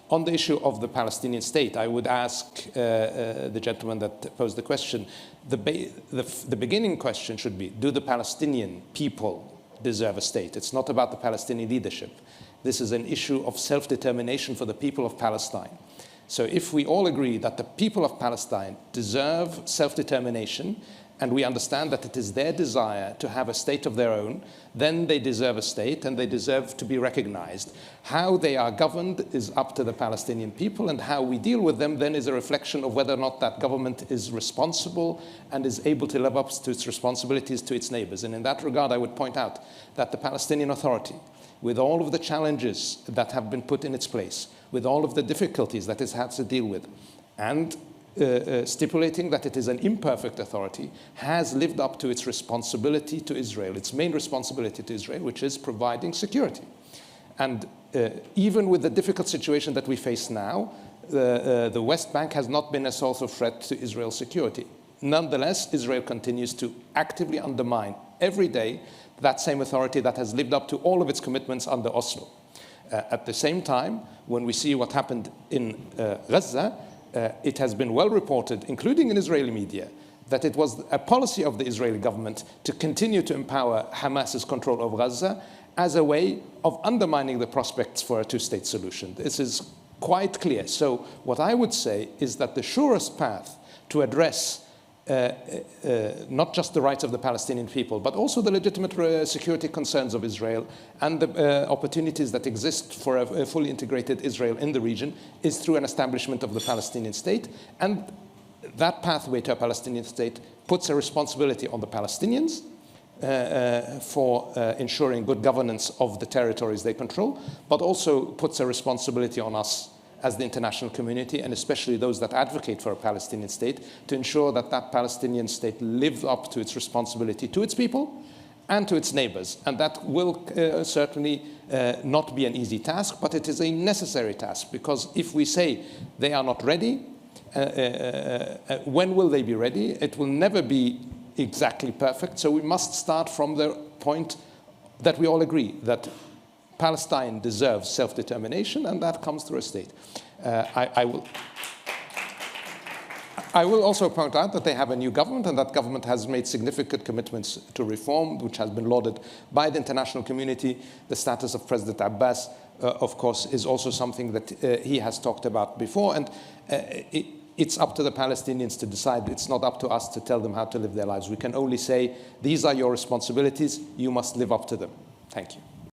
On the issue of the Palestinian state, I would ask the gentleman that posed the question, the beginning question should be, do the Palestinian people deserve a state? It's not about the Palestinian leadership. This is an issue of self-determination for the people of Palestine. So if we all agree that the people of Palestine deserve self-determination, and we understand that it is their desire to have a state of their own, then they deserve a state and they deserve to be recognized. How they are governed is up to the Palestinian people, and how we deal with them then is a reflection of whether or not that government is responsible and is able to live up to its responsibilities to its neighbors. And in that regard, I would point out that the Palestinian Authority, with all of the challenges that have been put in its place, with all of the difficulties that it has to deal with, and stipulating that it is an imperfect authority, has lived up to its responsibility to Israel, its main responsibility to Israel, which is providing security. And even with the difficult situation that we face now, the West Bank has not been a source of threat to Israel's security. Nonetheless, Israel continues to actively undermine every day that same authority that has lived up to all of its commitments under Oslo. At the same time, when we see what happened in Gaza, it has been well reported, including in Israeli media, that it was a policy of the Israeli government to continue to empower Hamas's control of Gaza as a way of undermining the prospects for a two-state solution. This is quite clear. So what I would say is that the surest path to address not just the rights of the Palestinian people, but also the legitimate security concerns of Israel and the opportunities that exist for a fully integrated Israel in the region, is through an establishment of the Palestinian state. And that pathway to a Palestinian state puts a responsibility on the Palestinians for ensuring good governance of the territories they control, but also puts a responsibility on us as the international community, and especially those that advocate for a Palestinian state, to ensure that that Palestinian state lives up to its responsibility to its people and to its neighbors. And that will certainly not be an easy task, but it is a necessary task, because if we say they are not ready, when will they be ready? It will never be exactly perfect. So we must start from the point that we all agree that Palestine deserves self-determination, and that comes through a state. I will also point out that they have a new government, and that government has made significant commitments to reform, which has been lauded by the international community. The status of President Abbas, of course, is also something that he has talked about before, and it's up to the Palestinians to decide. It's not up to us to tell them how to live their lives. We can only say, these are your responsibilities, you must live up to them. Thank you.